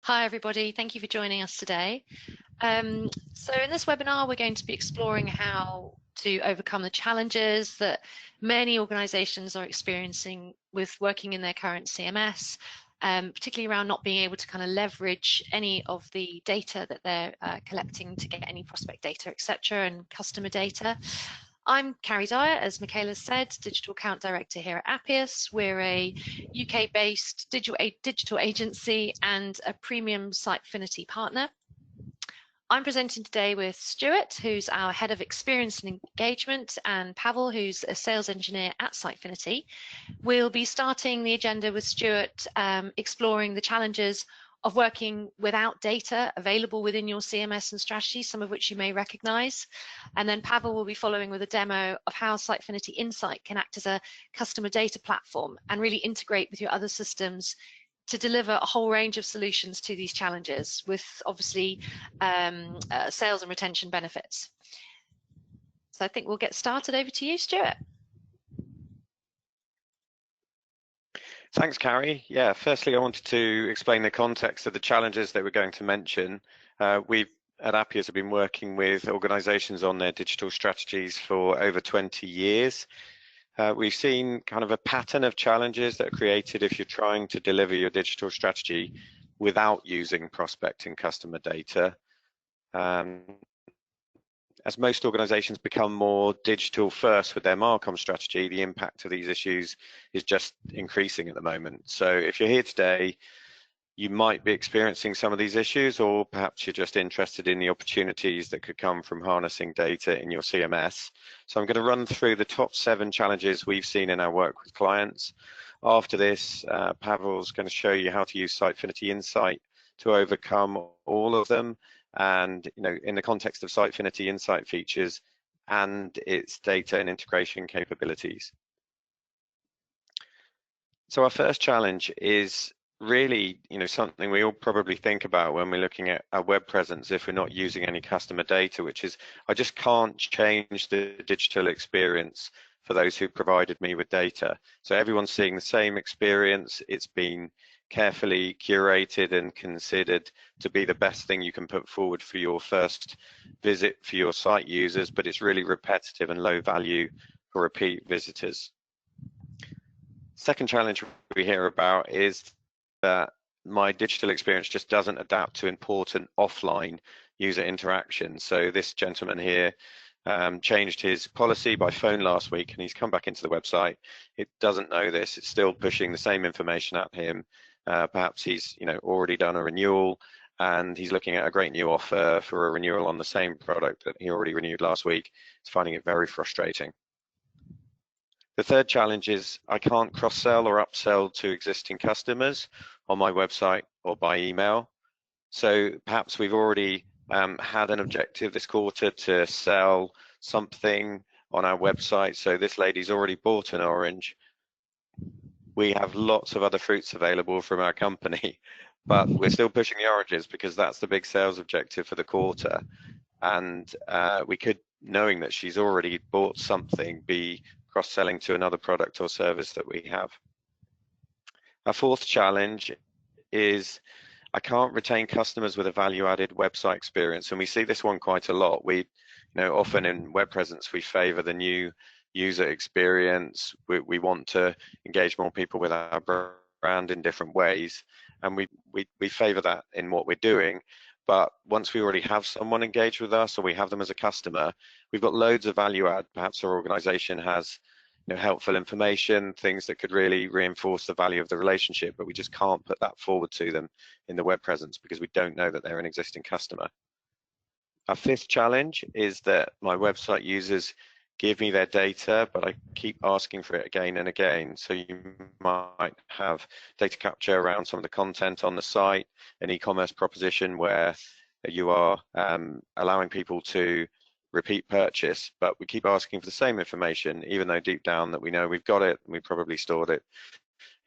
Hi everybody, thank you for joining us today. So in this webinar, we're going to be exploring how to overcome the challenges that many organizations are experiencing with working in their current CMS, particularly around not being able to kind of leverage any of the data that they're collecting to get any prospect data, etc., and customer data. I'm Carrie Dyer, as Michaela said, Digital Account Director here at Appius. We're a UK-based digital agency and a premium Sitefinity partner. I'm presenting today with Stuart, who's our Head of Experience and Engagement, and Pavel, who's a Sales Engineer at Sitefinity. We'll be starting the agenda with Stuart exploring the challenges of working without data available within your CMS and strategy, some of which you may recognize. And then Pavel will be following with a demo of how Sitefinity Insight can act as a customer data platform and really integrate with your other systems to deliver a whole range of solutions to these challenges with obviously sales and retention benefits. So I think we'll get started. Over to you, Stuart. Thanks, Carrie. Yeah, firstly, I wanted to explain the context of the challenges that we're going to mention. We've at Appius have been working with organizations on their digital strategies for over 20 years. We've seen kind of a pattern of challenges that are created if you're trying to deliver your digital strategy without using prospect and customer data. As most organizations become more digital first with their Marcom strategy, the impact of these issues is just increasing at the moment. So if you're here today, you might be experiencing some of these issues, or perhaps you're just interested in the opportunities that could come from harnessing data in your CMS. So I'm going to run through the top 7 challenges we've seen in our work with clients. After this, Pavel's going to show you how to use Sitefinity Insight to overcome all of them, and in the context of Sitefinity Insight features and its data and integration capabilities. So our first challenge is really something we all probably think about when we're looking at our web presence if we're not using any customer data, which is I just can't change the digital experience for those who provided me with data. So everyone's seeing the same experience. It's been carefully curated and considered to be the best thing you can put forward for your first visit for your site users, but it's really repetitive and low value for repeat visitors. Second challenge we hear about is that my digital experience just doesn't adapt to important offline user interaction. So this gentleman here changed his policy by phone last week, and he's come back into the website. It doesn't know this. It's still pushing the same information at him. Perhaps he's already done a renewal, and he's looking at a great new offer for a renewal on the same product that he already renewed last week. He's finding it very frustrating. The third challenge is I can't cross-sell or upsell to existing customers on my website or by email. So perhaps we've already had an objective this quarter to sell something on our website. So this lady's already bought an orange. We have lots of other fruits available from our company, but we're still pushing the oranges because that's the big sales objective for the quarter. And we could, knowing that she's already bought something, be cross-selling to another product or service that we have. Our fourth challenge is I can't retain customers with a value-added website experience, and we see this one quite a lot. We, often in web presence, we favor the new user experience. We want to engage more people with our brand in different ways, and we favor that in what we're doing. But once we already have someone engaged with us or we have them as a customer, we've got loads of value add. Perhaps our organization has helpful information, things that could really reinforce the value of the relationship, but we just can't put that forward to them in the web presence because we don't know that they're an existing customer. Our fifth challenge is that my website users give me their data, but I keep asking for it again and again. So you might have data capture around some of the content on the site, an e-commerce proposition where you are allowing people to repeat purchase, but we keep asking for the same information, even though deep down that we know we've got it and we probably stored it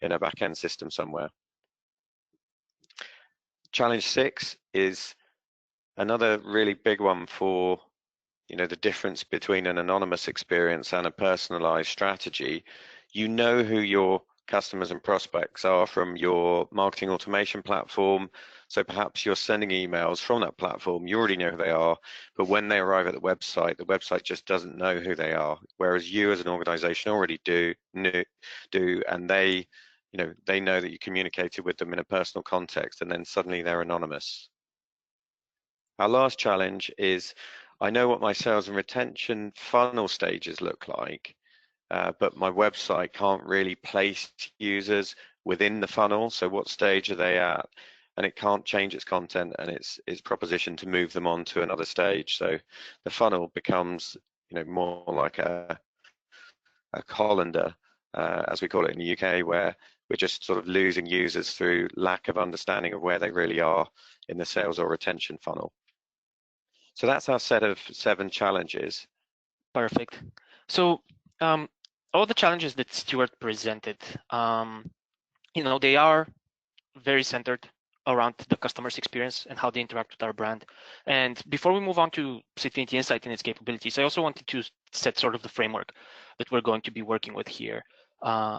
in a back-end system somewhere. Challenge 6 is another really big one for the difference between an anonymous experience and a personalized strategy. You know who your customers and prospects are from your marketing automation platform. So perhaps you're sending emails from that platform, you already know who they are, but when they arrive at the website just doesn't know who they are, whereas you as an organization already do, and they know that you communicated with them in a personal context, and then suddenly they're anonymous. Our last challenge is, I know what my sales and retention funnel stages look like, but my website can't really place users within the funnel. So what stage are they at? And it can't change its content and its proposition to move them on to another stage. So the funnel becomes, more like a colander, as we call it in the UK, where we're just sort of losing users through lack of understanding of where they really are in the sales or retention funnel. So that's our set of 7 challenges. Perfect. So all the challenges that Stuart presented, they are very centered around the customer's experience and how they interact with our brand. And before we move on to Sitefinity Insight and its capabilities, I also wanted to set sort of the framework that we're going to be working with here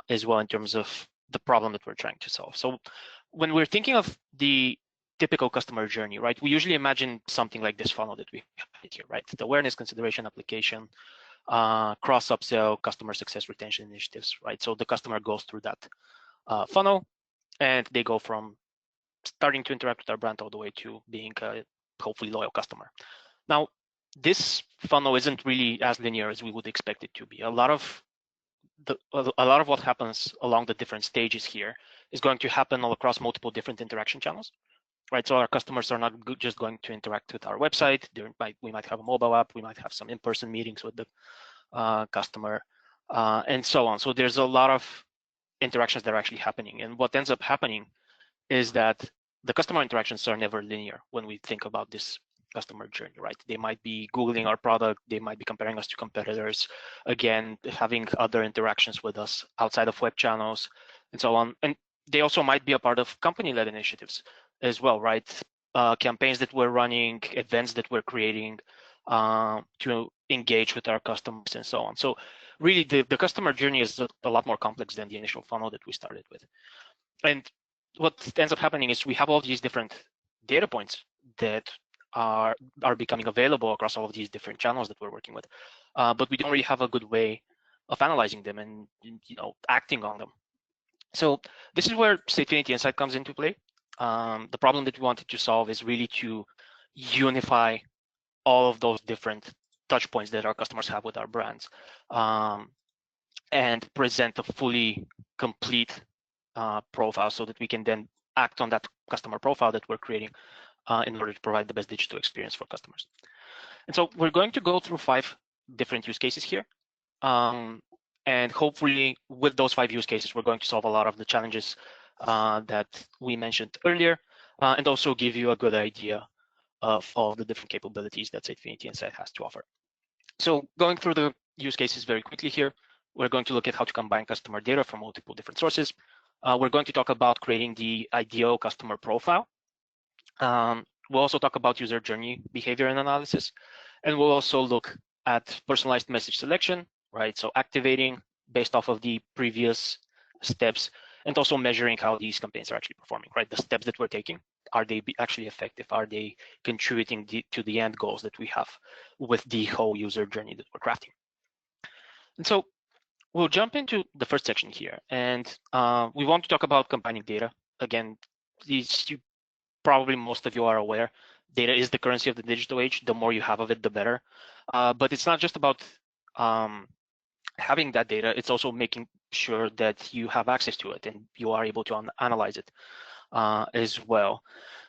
as well in terms of the problem that we're trying to solve. So when we're thinking of the typical customer journey, right, we usually imagine something like this funnel that we have here, right? The awareness, consideration, application, cross upsell, customer success, retention initiatives, right? So the customer goes through that funnel, and they go from starting to interact with our brand all the way to being a hopefully loyal customer. Now, this funnel isn't really as linear as we would expect it to be. A lot of what happens along the different stages here is going to happen all across multiple different interaction channels, right? So our customers are not just going to interact with our website. We might have a mobile app, we might have some in-person meetings with the customer, and so on. So there's a lot of interactions that are actually happening. And what ends up happening is that the customer interactions are never linear when we think about this customer journey, right? They might be Googling our product, they might be comparing us to competitors, again, having other interactions with us outside of web channels and so on. And they also might be a part of company-led initiatives as well, right? Campaigns that we're running, events that we're creating to engage with our customers and so on. So really the customer journey is a lot more complex than the initial funnel that we started with. And what ends up happening is we have all these different data points that are becoming available across all of these different channels that we're working with, but we don't really have a good way of analyzing them and acting on them. So this is where Sitefinity Insight comes into play. The problem that we wanted to solve is really to unify all of those different touch points that our customers have with our brands, and present a fully complete profile so that we can then act on that customer profile that we're creating in order to provide the best digital experience for customers. And so we're going to go through 5 different use cases here. And hopefully with those 5 use cases, we're going to solve a lot of the challenges that we mentioned earlier, and also give you a good idea of all the different capabilities that Sitefinity Insight has to offer. So going through the use cases very quickly here, we're going to look at how to combine customer data from multiple different sources. We're going to talk about creating the ideal customer profile. We'll also talk about user journey behavior and analysis. And we'll also look at personalized message selection, right? So activating based off of the previous steps, and also measuring how these campaigns are actually performing, right? The steps that we're taking, are they actually effective? Are they contributing to the end goals that we have with the whole user journey that we're crafting? And so we'll jump into the first section here, and we want to talk about combining data. Again, probably most of you are aware, data is the currency of the digital age. The more you have of it, the better. But it's not just about having that data, it's also making sure that you have access to it and you are able to analyze it as well.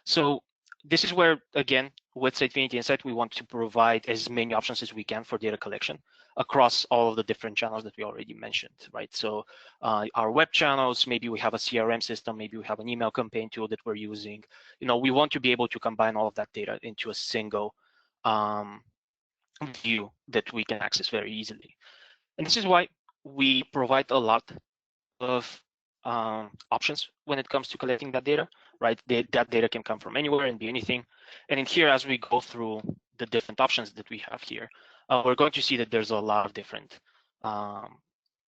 So this is where, again, with Sitefinity Insight, we want to provide as many options as we can for data collection across all of the different channels that we already mentioned, right? So our web channels, maybe we have a CRM system, maybe we have an email campaign tool that we're using. We want to be able to combine all of that data into a single view that we can access very easily. And this is why we provide a lot of options when it comes to collecting that data, right? That data can come from anywhere and be anything. And in here, as we go through the different options that we have here, we're going to see that there's a lot of different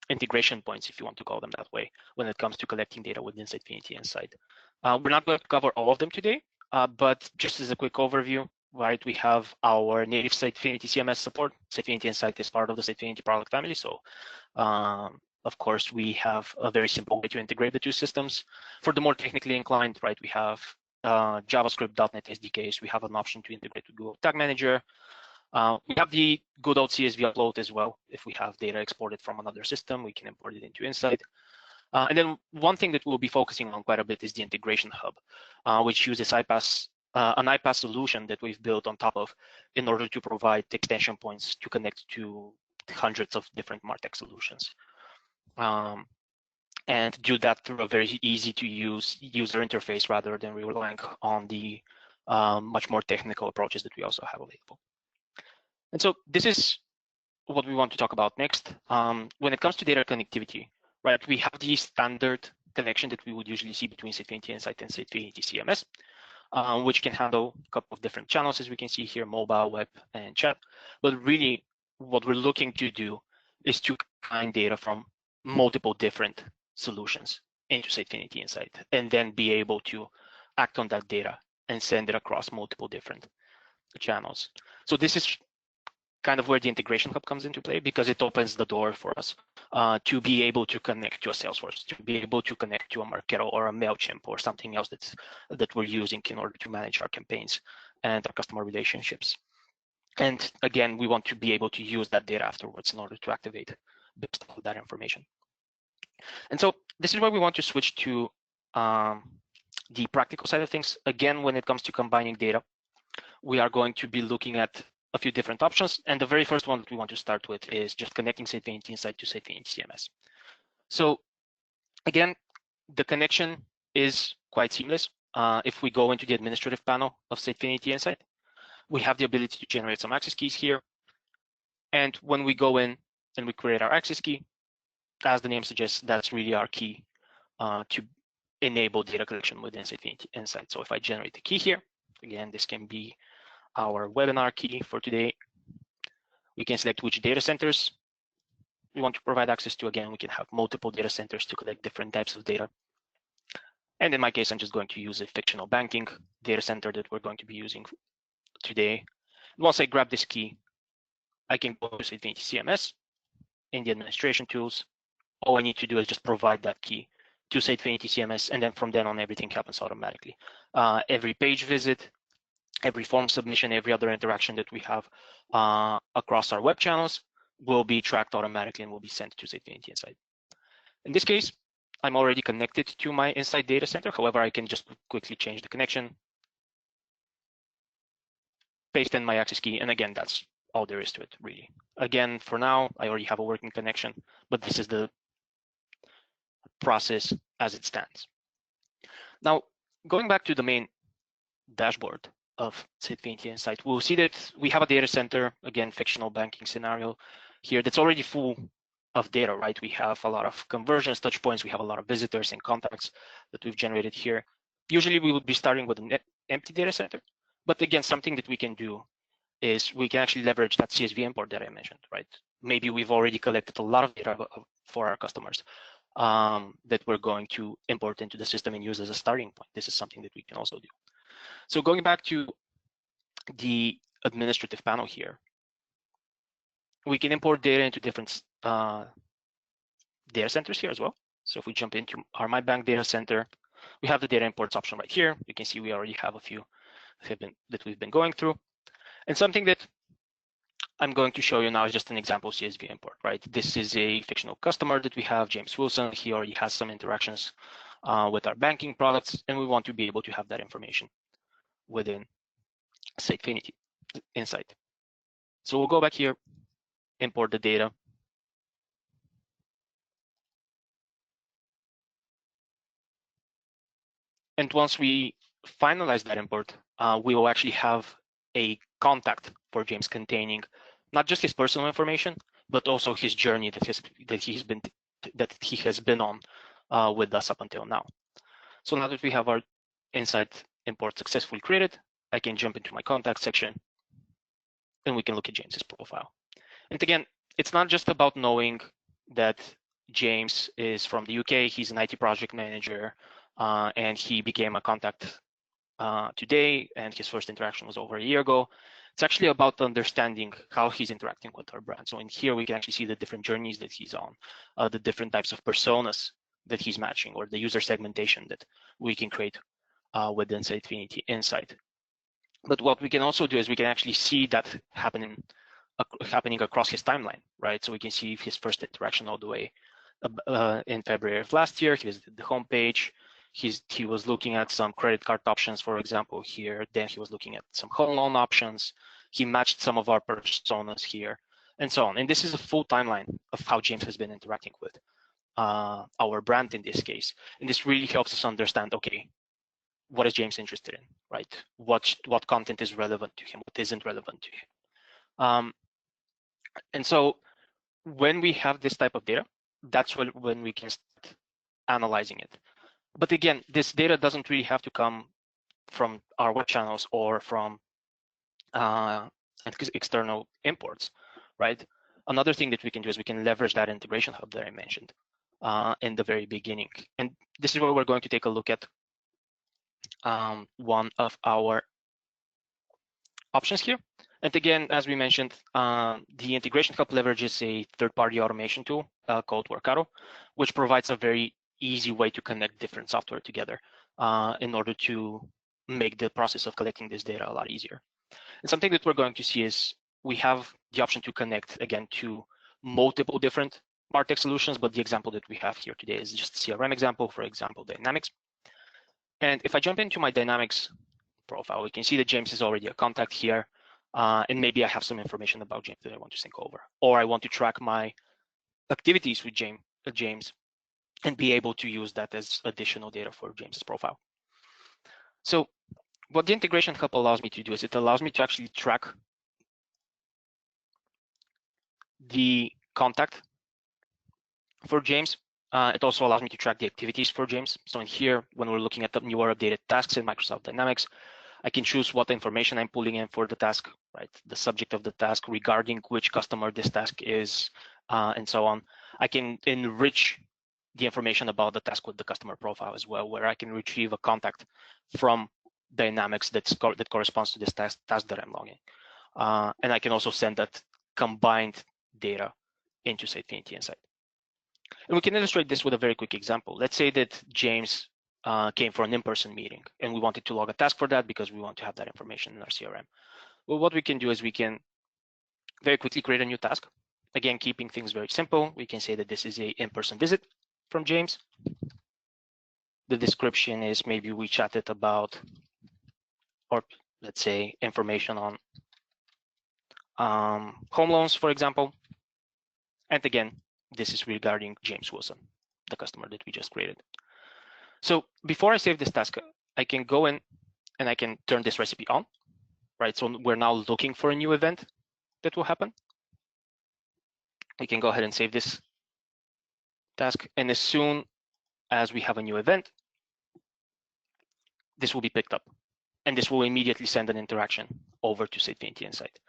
integration points, if you want to call them that way, when it comes to collecting data within Sitefinity Insight. We're not going to cover all of them today, but just as a quick overview, right, we have our native Sitefinity CMS support. Sitefinity Insight is part of the Sitefinity product family, so of course, we have a very simple way to integrate the two systems. For the more technically inclined, right, we have JavaScript, .NET SDKs. We have an option to integrate with Google Tag Manager. We have the good old CSV upload as well. If we have data exported from another system, we can import it into Insight. And then one thing that we'll be focusing on quite a bit is the integration hub, which uses iPaaS, an iPaaS solution that we've built on top of in order to provide extension points to connect to hundreds of different MarTech solutions. And do that through a very easy to use user interface rather than relying on the much more technical approaches that we also have available. And so this is what we want to talk about next. When it comes to data connectivity, right, we have the standard connection that we would usually see between Sitefinity Insight and Sitefinity CMS, which can handle a couple of different channels, as we can see here, mobile, web, and chat. But really, what we're looking to do is to combine data from multiple different solutions into Sitefinity Insight, and then be able to act on that data and send it across multiple different channels. So this is kind of where the integration hub comes into play, because it opens the door for us to be able to connect to a Salesforce, to be able to connect to a Marketo or a MailChimp or something else that we're using in order to manage our campaigns and our customer relationships. And again, we want to be able to use that data afterwards in order to activate based on that information. And so this is where we want to switch to the practical side of things. Again, when it comes to combining data, we are going to be looking at a few different options. And the very first one that we want to start with is just connecting Sitefinity Insight to Sitefinity CMS. So again, the connection is quite seamless. If we go into the administrative panel of Sitefinity Insight, we have the ability to generate some access keys here. And when we go in and we create our access key, as the name suggests, that's really our key to enable data collection within Sitefinity Insight. So if I generate the key here, again, this can be our webinar key for today. We can select which data centers we want to provide access to. Again, we can have multiple data centers to collect different types of data. And in my case, I'm just going to use a fictional banking data center that we're going to be using today. Once I grab this key, I can go to Sitefinity CMS in the administration tools. All I need to do is just provide that key to Sitefinity CMS, and then from then on, everything happens automatically. Every page visit, every form submission, every other interaction that we have across our web channels will be tracked automatically and will be sent to Sitefinity Insight. In this case, I'm already connected to my Insight data center. However, I can just quickly change the connection, paste in my access key, and again, that's all there is to it, really. Again, for now, I already have a working connection, but this is the process as it stands. Now, going back to the main dashboard of Sitefinity Insight, we'll see that we have a data center, again, fictional banking scenario here that's already full of data, right? We have a lot of conversions, touch points, we have a lot of visitors and contacts that we've generated here. Usually we would be starting with an empty data center, but again, something that we can do is we can actually leverage that CSV import that I mentioned, right? Maybe we've already collected a lot of data for our customers that we're going to import into the system and use as a starting point. This is something that we can also do. So going back to the administrative panel here, we can import data into different data centers here as well. So if we jump into our My Bank data center, we have the data imports option right here. You can see we already have a few that we've been going through. And something that I'm going to show you now is just an example CSV import, right? This is a fictional customer that we have, James Wilson. He already has some interactions with our banking products, and we want to be able to have that information within Sitefinity Insight. So we'll go back here, import the data. And once we finalize that import, we will actually have a contact for James containing not just his personal information, but also his journey that he has been on with us up until now. So now that we have our Insight import successfully created, I can jump into my contact section and we can look at James's profile. And again, it's not just about knowing that James is from the UK. He's an IT project manager, and he became a contact today, and his first interaction was over a year ago. It's actually about understanding how he's interacting with our brand. So in here, we can actually see the different journeys that he's on, the different types of personas that he's matching, or the user segmentation that we can create within Sitefinity Insight. But what we can also do is we can actually see that happening across his timeline, right? So we can see his first interaction all the way in February of last year. He visited the homepage. He was looking at some credit card options, for example, here. Then he was looking at some home loan options. He matched some of our personas here, and so on. And this is a full timeline of how James has been interacting with our brand in this case. And this really helps us understand, okay, what is James interested in, right? What content is relevant to him, what isn't relevant to him. And so when we have this type of data, that's when we can start analyzing it. But again, this data doesn't really have to come from our web channels or from external imports, right? Another thing that we can do is we can leverage that integration hub that I mentioned in the very beginning. And this is where we're going to take a look at one of our options here. And again, as we mentioned, the integration hub leverages a third-party automation tool called Workato, which provides a very easy way to connect different software together in order to make the process of collecting this data a lot easier. And something that we're going to see is we have the option to connect, again, to multiple different MarTech solutions, but the example that we have here today is just a CRM example, for example, Dynamics. And if I jump into my Dynamics profile, we can see that James is already a contact here. And maybe I have some information about James that I want to sync over, or I want to track my activities with James and be able to use that as additional data for James's profile. So what the integration hub allows me to do is it allows me to actually track the contact for James. It also allows me to track the activities for James. So in here, when we're looking at the newer updated tasks in Microsoft Dynamics, I can choose what information I'm pulling in for the task, right? The subject of the task, regarding which customer this task is, and so on. I can enrich the information about the task with the customer profile as well, where I can retrieve a contact from Dynamics that corresponds to this task that I'm logging. And I can also send that combined data into Sitefinity Insight. And we can illustrate this with a very quick example. Let's say that James came for an in-person meeting and we wanted to log a task for that because we want to have that information in our CRM. Well, what we can do is we can very quickly create a new task. Again, keeping things very simple, we can say that this is a in-person visit from James. The description is maybe we chatted about, or let's say information on home loans, for example. And again, this is regarding James Wilson, the customer that we just created. So before I save this task, I can go in and I can turn this recipe on, right? So we're now looking for a new event that will happen. We can go ahead and save this task. And as soon as we have a new event, this will be picked up. And this will immediately send an interaction over to Sitefinity Insight.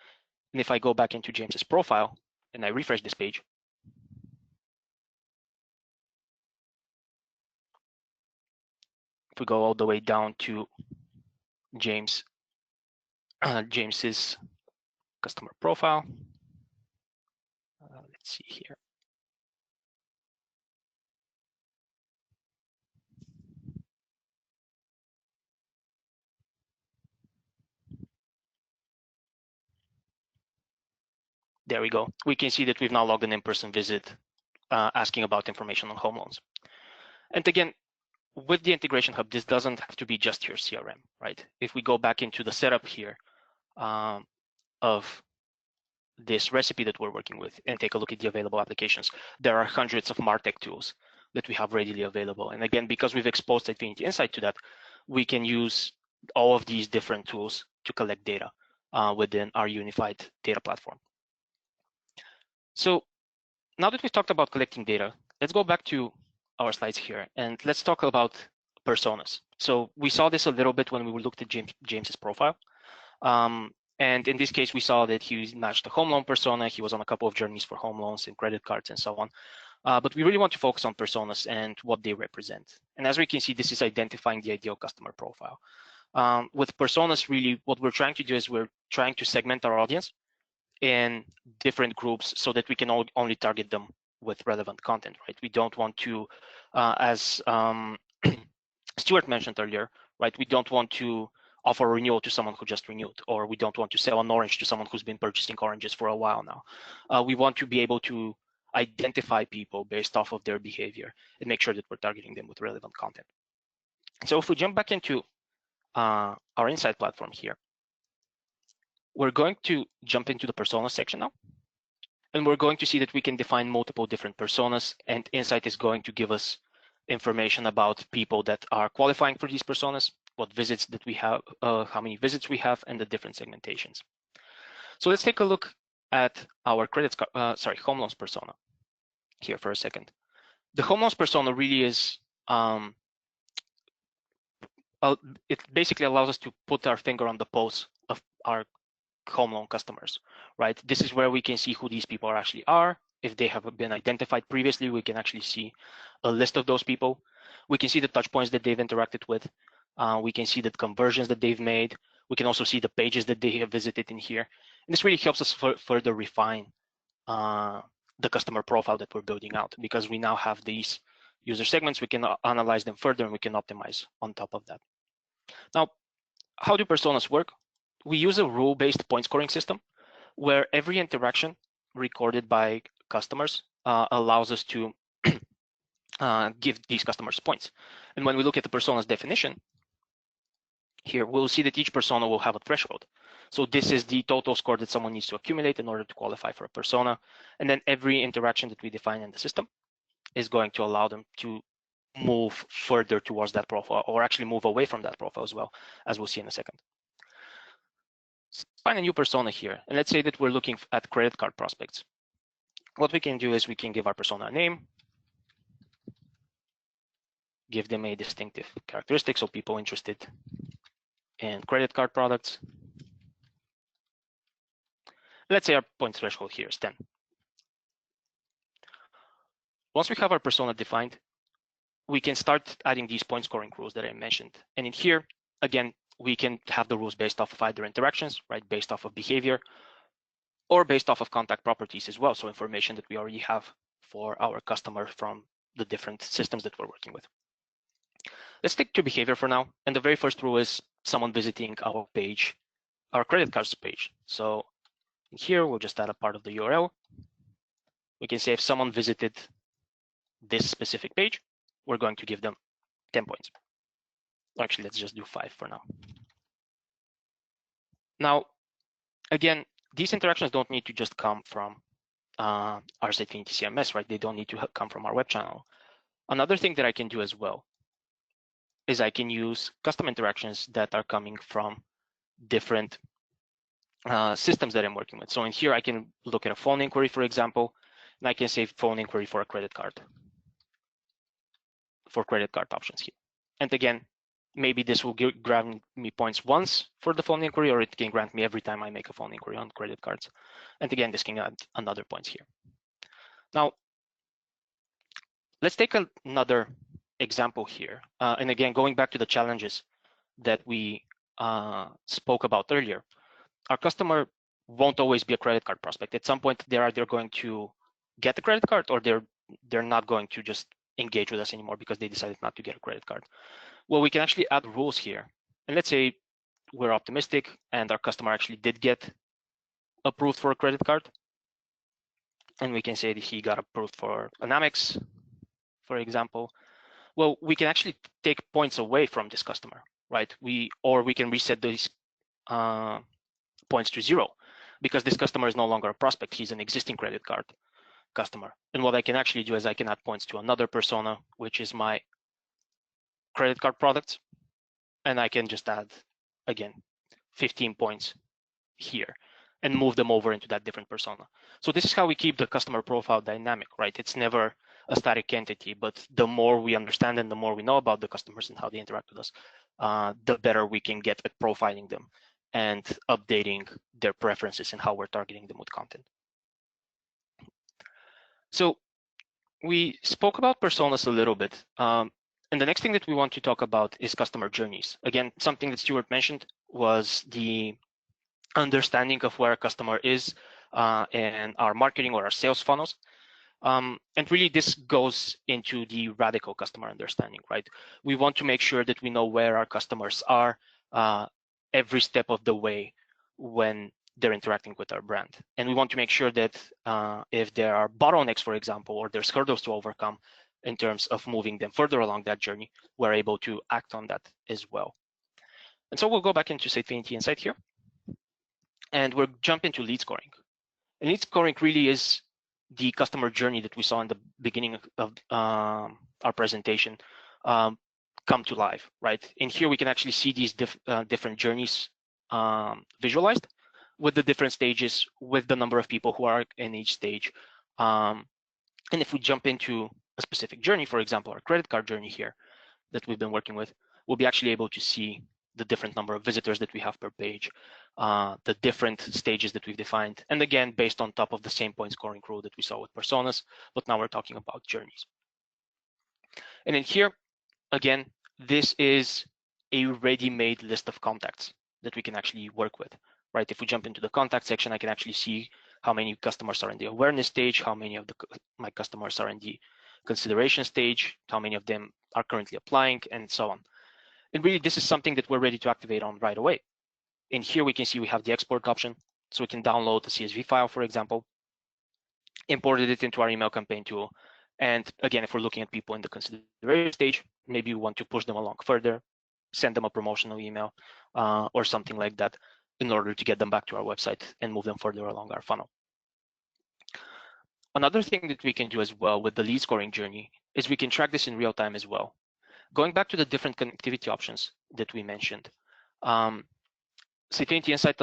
And if I go back into James's profile and I refresh this page, if we go all the way down to James's customer profile, let's see here. There we go. We can see that we've now logged an in-person visit asking about information on home loans. And again, with the integration hub, this doesn't have to be just your CRM, right? If we go back into the setup here of this recipe that we're working with and take a look at the available applications, there are hundreds of MarTech tools that we have readily available. And again, because we've exposed Sitefinity Insight to that, we can use all of these different tools to collect data within our unified data platform. So now that we've talked about collecting data, let's go back to our slides here and let's talk about personas. So we saw this a little bit when we looked at James's profile. And in this case, we saw that he matched the home loan persona. He was on a couple of journeys for home loans and credit cards and so on. but we really want to focus on personas and what they represent. And as we can see, this is identifying the ideal customer profile. With personas, really what we're trying to do is we're trying to segment our audience in different groups so that we can only target them with relevant content, right? We don't want to, as Stuart mentioned earlier, right? We don't want to offer a renewal to someone who just renewed, or we don't want to sell an orange to someone who's been purchasing oranges for a while now. We want to be able to identify people based off of their behavior and make sure that we're targeting them with relevant content. So if we jump back into our Insight platform here, we're going to jump into the persona section now. And we're going to see that we can define multiple different personas, and Insight is going to give us information about people that are qualifying for these personas, what visits that we have, how many visits we have, and the different segmentations. So let's take a look at our home loans persona here for a second. The home loans persona really is, it basically allows us to put our finger on the pulse of our home loan customers, right? This is where we can see who these people actually are. If they have been identified previously, we can actually see a list of those people. We can see the touch points that they've interacted with. We can see the conversions that they've made. We can also see the pages that they have visited in here. And this really helps us further refine the customer profile that we're building out, because we now have these user segments. We can analyze them further and we can optimize on top of that. Now, how do personas work? We use a rule-based point scoring system where every interaction recorded by customers allows us to give these customers points. And when we look at the persona's definition, here we'll see that each persona will have a threshold. So this is the total score that someone needs to accumulate in order to qualify for a persona. And then every interaction that we define in the system is going to allow them to move further towards that profile, or actually move away from that profile as well, as we'll see in a second. Find a new persona here, and let's say that we're looking at credit card prospects. What we can do is we can give our persona a name, give them a distinctive characteristic, so people interested in credit card products. Let's say our point threshold here is 10. Once we have our persona defined, we can start adding these point scoring rules that I mentioned. And in here, again, we can have the rules based off of either interactions, right, based off of behavior, or based off of contact properties as well, so information that we already have for our customer from the different systems that we're working with. Let's stick to behavior for now, and the very first rule is someone visiting our page, our credit cards page. So here, we'll just add a part of the URL. We can say if someone visited this specific page, we're going to give them 10 points. Actually, let's just do 5 for now. Now, again, these interactions don't need to just come from our Sitefinity CMS, right? They don't need to come from our web channel. Another thing that I can do as well is I can use custom interactions that are coming from different systems that I'm working with. So in here, I can look at a phone inquiry, for example, and I can say phone inquiry for a credit card, for credit card options here. And again, maybe this will grant me points once for the phone inquiry, or it can grant me every time I make a phone inquiry on credit cards. And again, this can add another points here. Now, let's take another example here. And again, going back to the challenges that we spoke about earlier, our customer won't always be a credit card prospect. At some point, they're either going to get the credit card, or they're not going to just engage with us anymore because they decided not to get a credit card. Well, we can actually add rules here. And let's say we're optimistic and our customer actually did get approved for a credit card. And we can say that he got approved for an Amex, for example. Well, we can actually take points away from this customer, right? Or we can reset these points to 0, because this customer is no longer a prospect. He's an existing credit card customer. And what I can actually do is I can add points to another persona, which is my credit card products. And I can just add, again, 15 points here and move them over into that different persona. So this is how we keep the customer profile dynamic, right? It's never a static entity, but the more we understand and the more we know about the customers and how they interact with us, the better we can get at profiling them and updating their preferences and how we're targeting them with content. So we spoke about personas a little bit. And the next thing that we want to talk about is customer journeys. Again, something that Stuart mentioned was the understanding of where a customer is and our marketing or our sales funnels. And really this goes into the radical customer understanding, right? We want to make sure that we know where our customers are every step of the way when they're interacting with our brand. And we want to make sure that if there are bottlenecks, for example, or there's hurdles to overcome in terms of moving them further along that journey, we're able to act on that as well. And so we'll go back into Sitefinity Insight here, and we'll jump into lead scoring. And lead scoring really is the customer journey that we saw in the beginning of our presentation come to life, right? In here, we can actually see these different journeys visualized with the different stages, with the number of people who are in each stage. And if we jump into a specific journey, for example, our credit card journey here that we've been working with, we'll be actually able to see the different number of visitors that we have per page, the different stages that we've defined, and again, based on top of the same point scoring rule that we saw with personas, but now we're talking about journeys. And in here, again, this is a ready-made list of contacts that we can actually work with, right? If we jump into the contact section, I can actually see how many customers are in the awareness stage, how many of my customers are in the consideration stage, how many of them are currently applying, and so on. And really, this is something that we're ready to activate on right away. In here, we can see we have the export option. So we can download the CSV file, for example, imported it into our email campaign tool. And again, if we're looking at people in the consideration stage, maybe we want to push them along further, send them a promotional email or something like that in order to get them back to our website and move them further along our funnel. Another thing that we can do as well with the lead scoring journey is we can track this in real time as well. Going back to the different connectivity options that we mentioned, Sitefinity Insight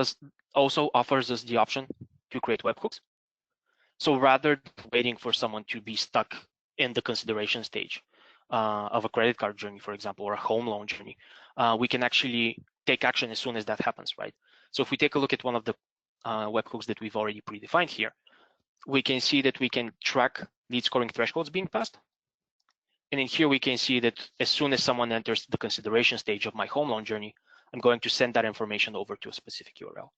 also offers us the option to create webhooks. So rather than waiting for someone to be stuck in the consideration stage of a credit card journey, for example, or a home loan journey, we can actually take action as soon as that happens, right? So if we take a look at one of the webhooks that we've already predefined here, we can see that we can track lead scoring thresholds being passed. And in here, we can see that as soon as someone enters the consideration stage of my home loan journey, I'm going to send that information over to a specific URL.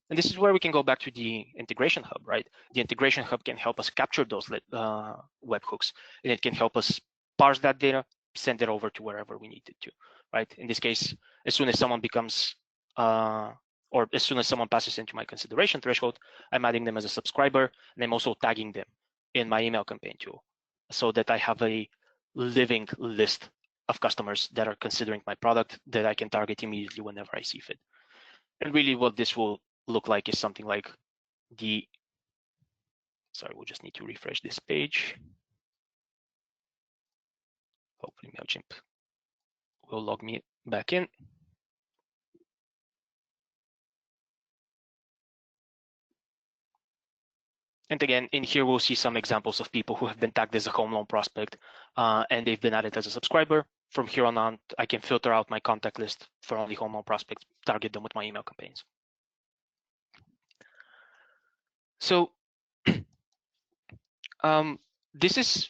And this is where we can go back to the integration hub, right? The integration hub can help us capture those webhooks, and it can help us parse that data, send it over to wherever we need it to, right? In this case, as soon as someone becomes, or as soon as someone passes into my consideration threshold, I'm adding them as a subscriber, and I'm also tagging them in my email campaign tool so that I have a living list of customers that are considering my product that I can target immediately whenever I see fit. And really what this will look like is something like sorry, we'll just need to refresh this page. Hopefully MailChimp will log me back in. And again, in here, we'll see some examples of people who have been tagged as a home loan prospect and they've been added as a subscriber. From here on, I can filter out my contact list for only home loan prospects, target them with my email campaigns. So this is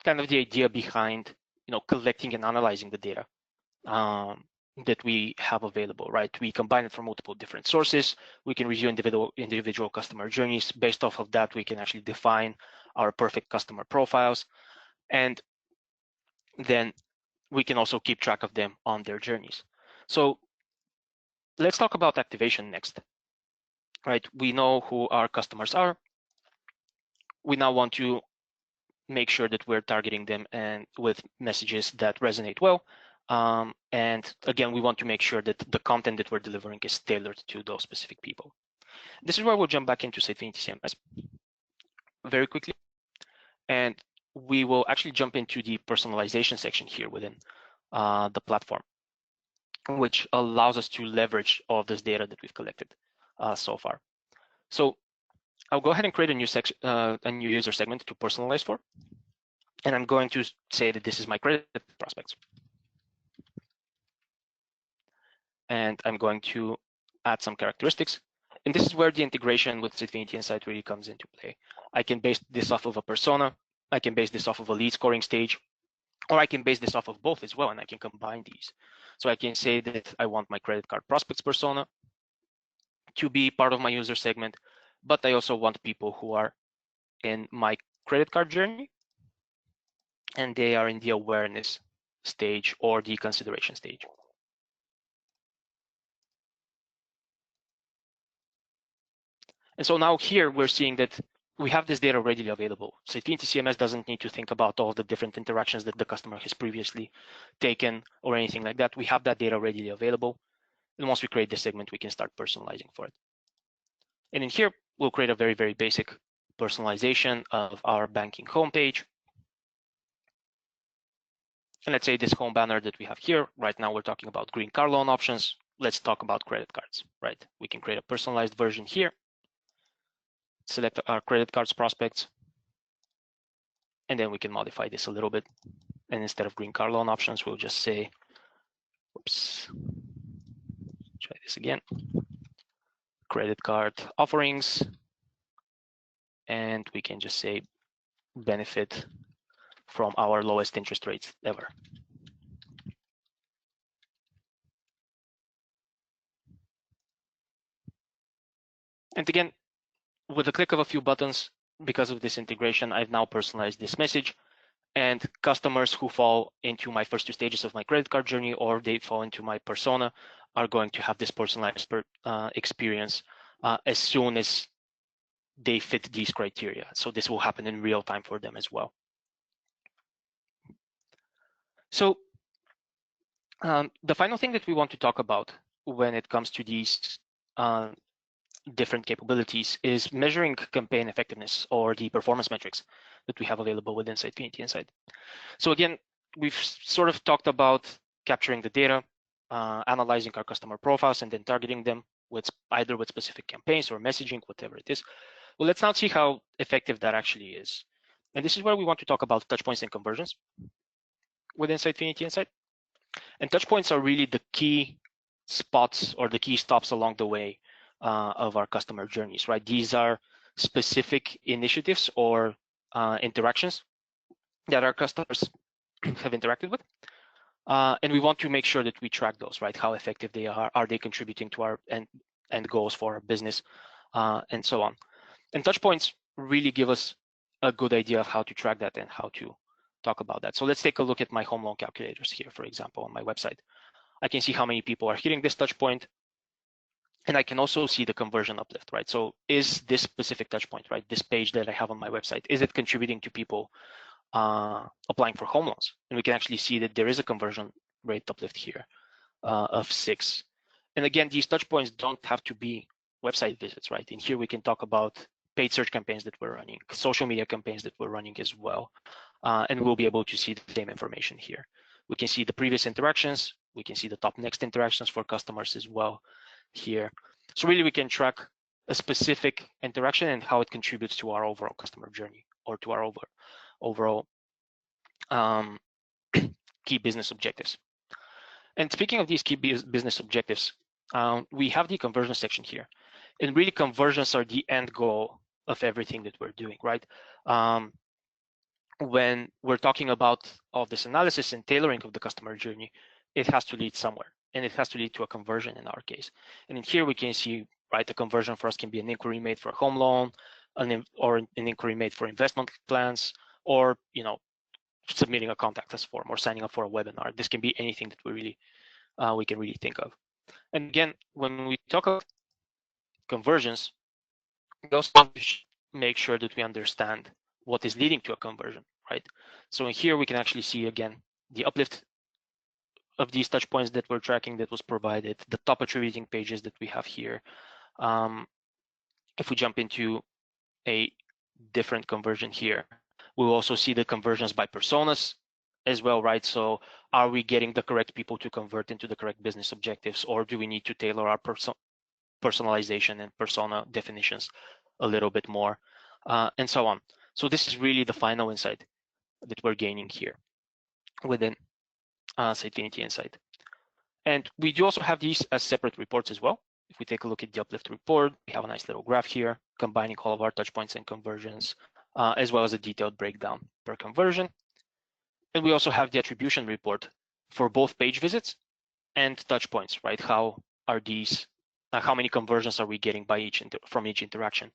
kind of the idea behind collecting and analyzing the data that we have available, right? We combine it from multiple different sources. We can review individual customer journeys. Based off of that, we can actually define our perfect customer profiles. And then we can also keep track of them on their journeys. So let's talk about activation next, right? We know who our customers are. We now want to make sure that we're targeting them and with messages that resonate well. And again, we want to make sure that the content that we're delivering is tailored to those specific people. This is where we'll jump back into Sitefinity CMS very quickly. And we will actually jump into the personalization section here within the platform, which allows us to leverage all of this data that we've collected so far. So I'll go ahead and create a new section, a new user segment to personalize for. And I'm going to say that this is my credit prospects. And I'm going to add some characteristics. And this is where the integration with Sitefinity Insight really comes into play. I can base this off of a persona. I can base this off of a lead scoring stage, or I can base this off of both as well, and I can combine these. So I can say that I want my credit card prospects persona to be part of my user segment, but I also want people who are in my credit card journey, and they are in the awareness stage or the consideration stage. And so now here we're seeing that we have this data readily available. Sitefinity CMS doesn't need to think about all the different interactions that the customer has previously taken or anything like that. We have that data readily available. And once we create the segment, we can start personalizing for it. And in here, we'll create a very, very basic personalization of our banking homepage. And let's say this home banner that we have here, right now we're talking about green car loan options. Let's talk about credit cards, right? We can create a personalized version here. Select our credit cards prospects, and then we can modify this a little bit. And instead of green car loan options, we'll just say, whoops, try this again, credit card offerings, and we can just say benefit from our lowest interest rates ever. And again, with a click of a few buttons, because of this integration, I've now personalized this message, and customers who fall into my first two stages of my credit card journey, or they fall into my persona, are going to have this personalized experience as soon as they fit these criteria. So this will happen in real time for them as well. So the final thing that we want to talk about when it comes to these different capabilities is measuring campaign effectiveness, or the performance metrics that we have available within Sitefinity Insight. So again, we've sort of talked about capturing the data, analyzing our customer profiles, and then targeting them with either with specific campaigns or messaging, whatever it is. Well, let's now see how effective that actually is. And this is where we want to talk about touchpoints and conversions within Sitefinity Insight. And touchpoints are really the key spots or the key stops along the way of our customer journeys, right? These are specific initiatives or interactions that our customers have interacted with. And we want to make sure that we track those, right? How effective they are they contributing to our end goals for our business, and so on. And touchpoints really give us a good idea of how to track that and how to talk about that. So let's take a look at my home loan calculators here, for example, on my website. I can see how many people are hitting this touch point, and I can also see the conversion uplift, right? So is this specific touch point, right, this page that I have on my website, is it contributing to people applying for home loans? And we can actually see that there is a conversion rate uplift here of 6. And again, these touch points don't have to be website visits, right? In here, we can talk about paid search campaigns that we're running, social media campaigns that we're running as well. And we'll be able to see the same information here. We can see the previous interactions. We can see the top next interactions for customers as well here. So really, we can track a specific interaction and how it contributes to our overall customer journey, or to our overall key business objectives. And speaking of these key business objectives, we have the conversion section here. And really, conversions are the end goal of everything that we're doing, right? When we're talking about all this analysis and tailoring of the customer journey, it has to lead somewhere, and it has to lead to a conversion in our case. And in here, we can see, right, the conversion for us can be an inquiry made for a home loan, or an inquiry made for investment plans, or, you know, submitting a contact us form or signing up for a webinar. This can be anything that we can really think of. And again, when we talk about conversions, we also want to make sure that we understand what is leading to a conversion, right? So in here, we can actually see, again, the uplift of these touch points that we're tracking that was provided, the top attributing pages that we have here. If we jump into a different conversion here, we'll also see the conversions by personas as well, right? So are we getting the correct people to convert into the correct business objectives, or do we need to tailor our personalization and persona definitions a little bit more, and so on. So this is really the final insight that we're gaining here within Sitefinity Insight. And we do also have these as separate reports as well. If we take a look at the uplift report, we have a nice little graph here combining all of our touch points and conversions as well as a detailed breakdown per conversion. And we also have the attribution report for both page visits and touch points, right? How are these, how many conversions are we getting by from each interaction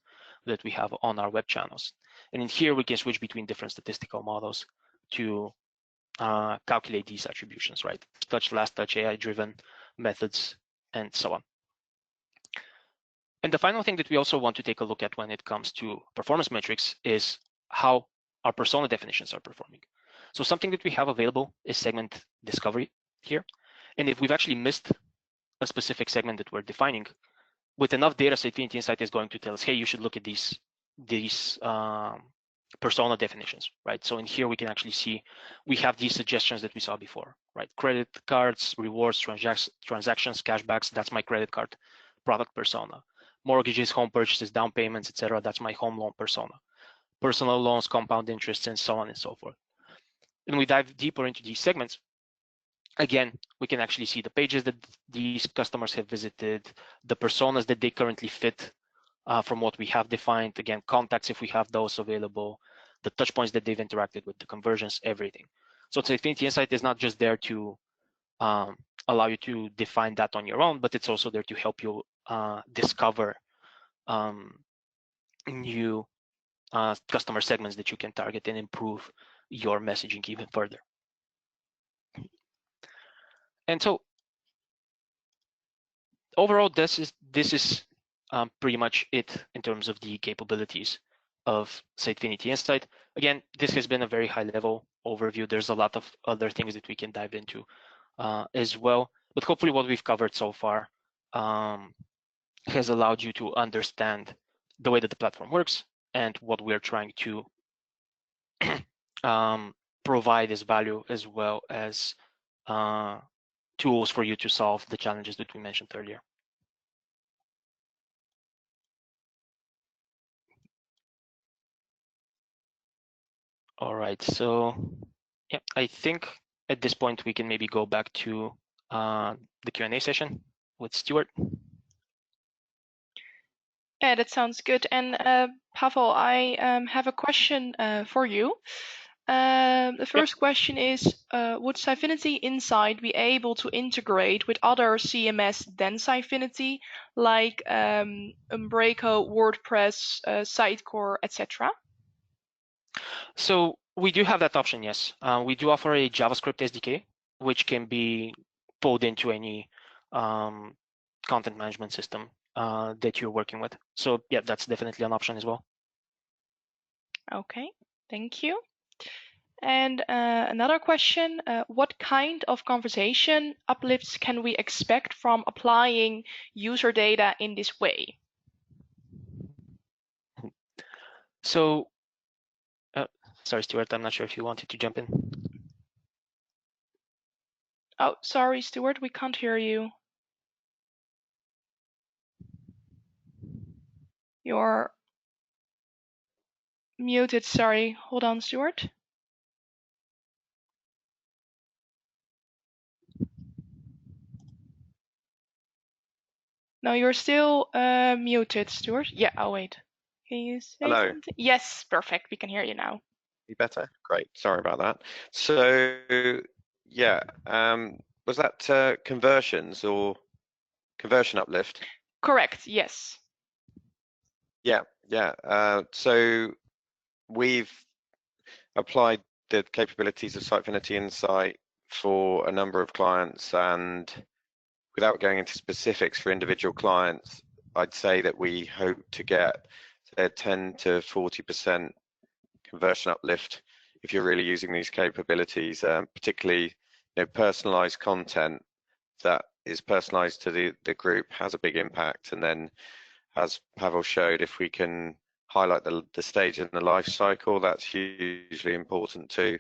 that we have on our web channels? And in here, we can switch between different statistical models to calculate these attributions, right? Touch, last touch, AI-driven methods, and so on. And the final thing that we also want to take a look at when it comes to performance metrics is how our persona definitions are performing. So something that we have available is segment discovery here. And if we've actually missed a specific segment that we're defining, with enough data, Sitefinity Insight is going to tell us, hey, you should look at these persona definitions, right? So in here, we can actually see we have these suggestions that we saw before, right? Credit cards, rewards, transactions, cashbacks, that's my credit card product persona. Mortgages, home purchases, down payments, etc. That's my home loan persona. Personal loans, compound interests, and so on and so forth. And we dive deeper into these segments. Again, we can actually see the pages that these customers have visited, the personas that they currently fit from what we have defined. Again, contacts if we have those available, the touch points that they've interacted with, the conversions, everything. So Sitefinity Insight is not just there to allow you to define that on your own, but it's also there to help you discover new customer segments that you can target and improve your messaging even further. And so overall, this is pretty much it in terms of the capabilities of Sitefinity Insight. Again, this has been a very high-level overview. There's a lot of other things that we can dive into as well. But hopefully what we've covered so far has allowed you to understand the way that the platform works and what we're trying to provide as value, as well as tools for you to solve the challenges that we mentioned earlier. All right, so yeah, I think at this point we can maybe go back to the Q&A session with Stuart. Yeah, that sounds good. And Pavel, I have a question for you. The first question is, would Sitefinity Insight be able to integrate with other CMS than Sitefinity, like Umbraco, WordPress, Sitecore, etc.? So we do have that option, yes. We do offer a JavaScript SDK, which can be pulled into any content management system that you're working with. So yeah, that's definitely an option as well. Okay, thank you. And another question, what kind of conversation uplifts can we expect from applying user data in this way? So, sorry, Stuart, I'm not sure if you wanted to jump in. Oh, sorry, Stuart, we can't hear you. You're muted, sorry. Hold on, Stuart. No, you're still muted, Stuart. Yeah, I'll wait. Can you say Hello. something? Yes, perfect. We can hear you now. You better? Great. Sorry about that. So yeah, was that conversions or conversion uplift? Correct, yes. Yeah. So we've applied the capabilities of Sitefinity Insight for a number of clients, and without going into specifics for individual clients, I'd say that we hope to get a 10 to 40% conversion uplift if you're really using these capabilities, particularly personalized content that is personalized to the group has a big impact. And then, as Pavel showed, if we can highlight the stage in the life cycle, that's hugely important too.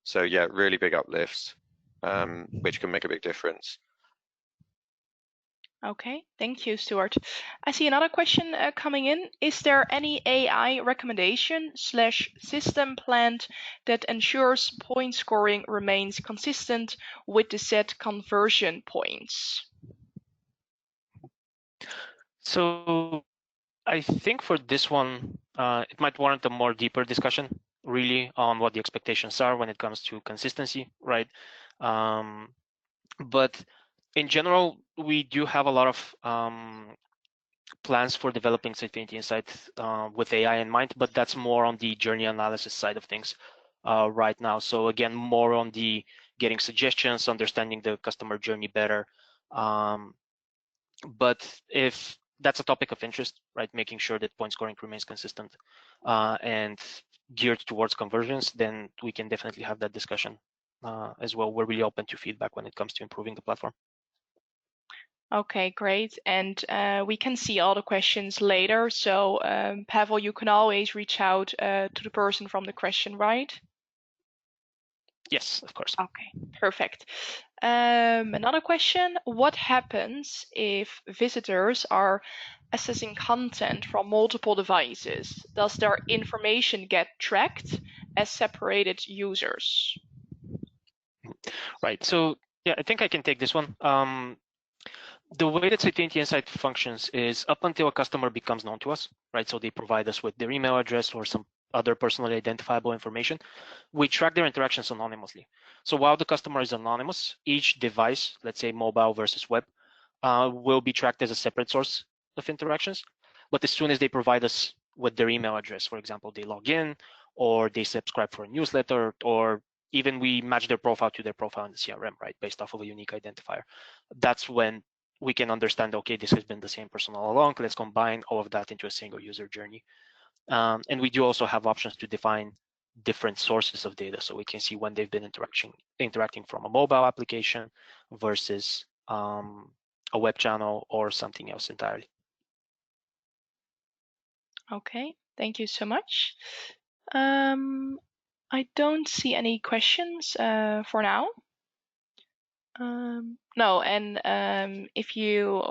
So yeah, really big uplifts, which can make a big difference. Okay, thank you, Stuart. I see another question coming in. Is there any AI recommendation / system planned that ensures point scoring remains consistent with the set conversion points? So I think for this one, it might warrant a more deeper discussion, really, on what the expectations are when it comes to consistency, right? But in general, we do have a lot of plans for developing Sitefinity Insight with AI in mind, but that's more on the journey analysis side of things right now. So again, more on the getting suggestions, understanding the customer journey better. But if that's a topic of interest, right, making sure that point scoring remains consistent and geared towards conversions, then we can definitely have that discussion as well. We're really open to feedback when it comes to improving the platform. Okay, great. And we can see all the questions later. So Pavel, you can always reach out to the person from the question, right? Yes, of course. Okay, perfect. Another question, what happens if visitors are accessing content from multiple devices? Does their information get tracked as separated users? Right, so yeah, I think I can take this one. The way that Sitefinity Insight functions is up until a customer becomes known to us, right? So they provide us with their email address or some other personally identifiable information. We track their interactions anonymously. So while the customer is anonymous, each device, let's say mobile versus web, will be tracked as a separate source of interactions. But as soon as they provide us with their email address, for example, they log in or they subscribe for a newsletter, or even we match their profile to their profile in the CRM, right, based off of a unique identifier. That's when we can understand, okay, this has been the same person all along. Let's combine all of that into a single user journey. And we do also have options to define different sources of data, so we can see when they've been interacting from a mobile application versus a web channel or something else entirely. Okay, thank you so much. I don't see any questions for now. No, and if you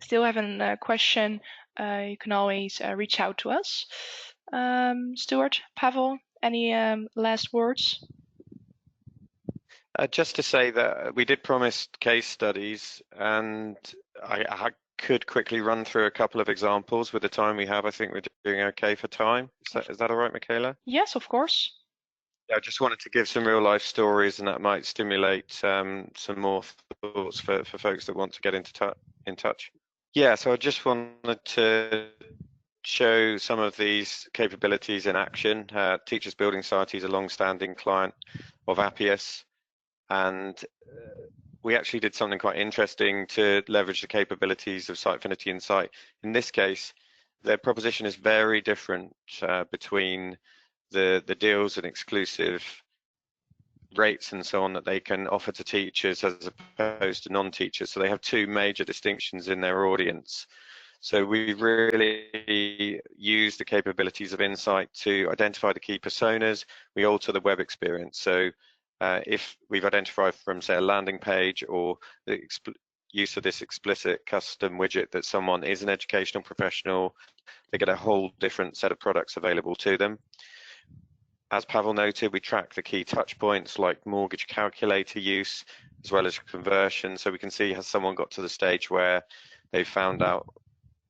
still have a question, you can always reach out to us. Stuart, Pavel, any last words? Just to say that we did promise case studies, and I could quickly run through a couple of examples with the time we have. I think we're doing okay for time. Is that all right, Michaela? Yes, of course. I just wanted to give some real life stories, and that might stimulate some more thoughts for folks that want to get in touch. Yeah, so I just wanted to show some of these capabilities in action. Teachers Building Society is a long-standing client of Appius, and we actually did something quite interesting to leverage the capabilities of Sitefinity Insight. In this case, their proposition is very different between the deals and exclusive rates and so on that they can offer to teachers as opposed to non-teachers. So they have two major distinctions in their audience. So we really use the capabilities of Insight to identify the key personas. We alter the web experience. So if we've identified from, say, a landing page or the use of this explicit custom widget that someone is an educational professional, they get a whole different set of products available to them. As Pavel noted, we track the key touch points like mortgage calculator use, as well as conversion. So we can see, has someone got to the stage where they've found out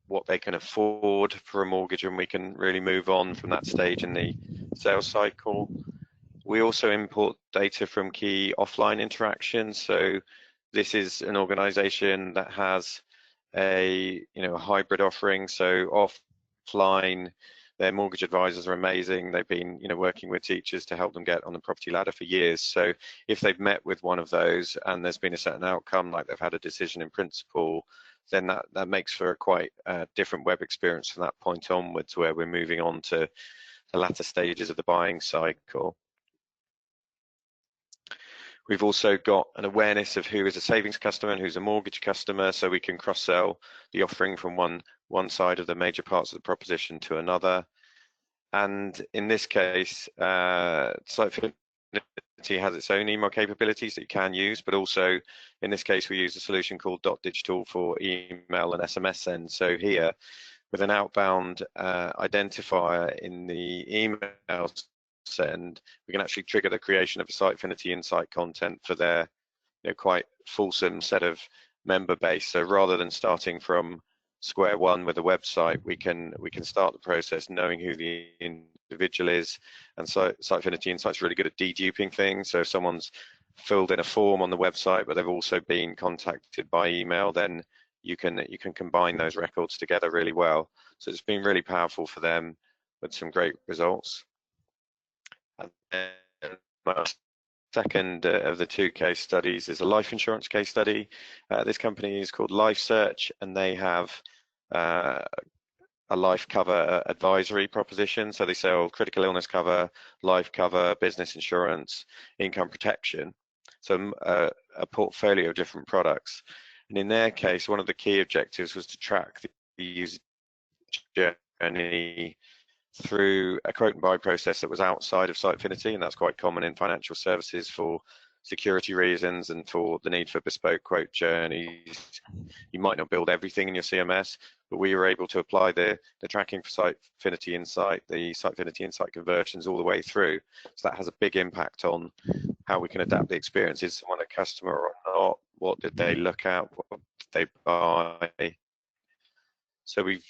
what they can afford for a mortgage, and we can really move on from that stage in the sales cycle. We also import data from key offline interactions. So this is an organization that has a hybrid offering. So offline, their mortgage advisors are amazing. They've been working with teachers to help them get on the property ladder for years. So if they've met with one of those and there's been a certain outcome, like they've had a decision in principle, then that makes for a quite different web experience from that point onwards, where we're moving on to the latter stages of the buying cycle. We've also got an awareness of who is a savings customer and who's a mortgage customer, so we can cross-sell the offering from one side of the major parts of the proposition to another. And in this case, Sitefinity has its own email capabilities that you can use, but also in this case we use a solution called .digital for email and SMS send. So here, with an outbound identifier in the email send, we can actually trigger the creation of a Sitefinity Insight content for their quite fulsome set of member base. So rather than starting from square one with a website, we can start the process knowing who the individual is. And so Sitefinity Insight's really good at deduping things. So if someone's filled in a form on the website, but they've also been contacted by email, then you can combine those records together really well. So it's been really powerful for them with some great results. And then my second of the two case studies is a life insurance case study. This company is called Life Search, and they have a life cover advisory proposition. So they sell critical illness cover, life cover, business insurance, income protection. So a portfolio of different products. And in their case, one of the key objectives was to track the user journey through a quote and buy process that was outside of Sitefinity, and that's quite common in financial services for security reasons and for the need for bespoke quote journeys. You might not build everything in your CMS, but we were able to apply the tracking for Sitefinity Insight, the Sitefinity Insight conversions all the way through. So that has a big impact on how we can adapt the experience. Is someone a customer or not? What did they look at? What did they buy? So we've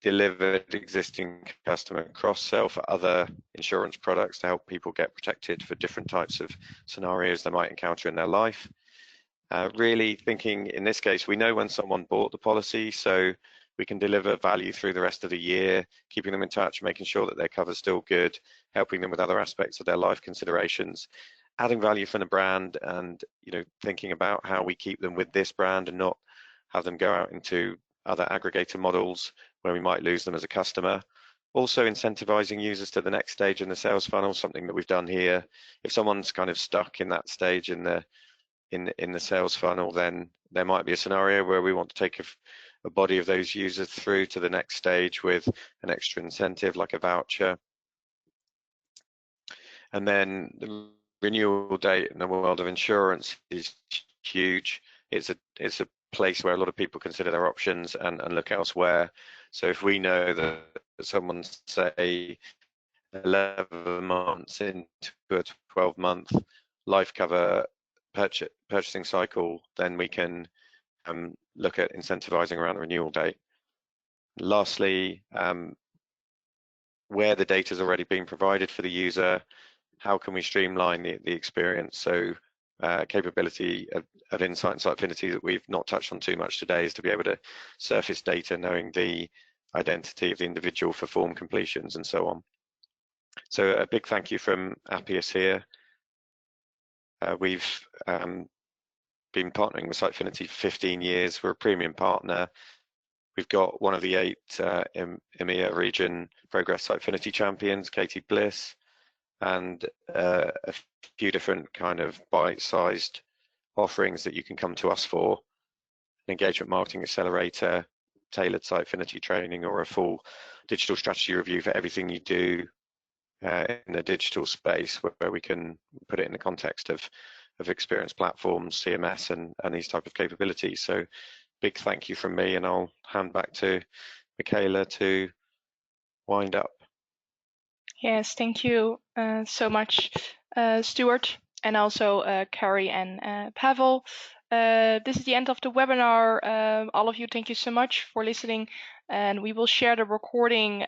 delivered existing customer cross-sell for other insurance products to help people get protected for different types of scenarios they might encounter in their life. Really thinking in this case, we know when someone bought the policy, so we can deliver value through the rest of the year, keeping them in touch, making sure that their cover's still good, helping them with other aspects of their life considerations, adding value from the brand, and thinking about how we keep them with this brand and not have them go out into other aggregator models where we might lose them as a customer. Also incentivizing users to the next stage in the sales funnel, something that we've done here. If someone's kind of stuck in that stage in the sales funnel, then there might be a scenario where we want to take a body of those users through to the next stage with an extra incentive like a voucher. And then the renewal date in the world of insurance is huge. It's a place where a lot of people consider their options and look elsewhere. So if we know that someone's, say, 11 months into a 12-month life cover purchasing cycle, then we can look at incentivizing around the renewal date. Lastly, where the data has already been provided for the user, how can we streamline the experience? So capability of Insight and Sitefinity that we've not touched on too much today is to be able to surface data knowing the identity of the individual for form completions and so on. So a big thank you from Appius here. We've been partnering with Sitefinity for 15 years. We're a premium partner. We've got one of the 8 EMEA region Progress Sitefinity champions, Katie Bliss, and a few different kind of bite-sized offerings that you can come to us for: an engagement marketing accelerator, tailored Sitefinity training, or a full digital strategy review for everything you do in the digital space, where we can put it in the context of experience platforms, CMS, and these type of capabilities. So big thank you from me, and I'll hand back to Michaela to wind up. Yes, thank you so much, Stuart, and also Carrie and Pavel. This is the end of the webinar. All of you, thank you so much for listening, and we will share the recording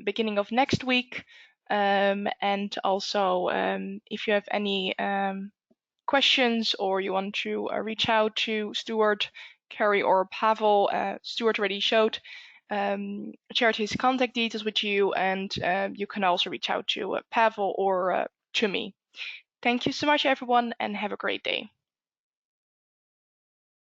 beginning of next week. And also, if you have any questions or you want to reach out to Stuart, Carrie, or Pavel, Stuart already shared his contact details with you, and you can also reach out to Pavel or to me. Thank you so much, everyone, and have a great day.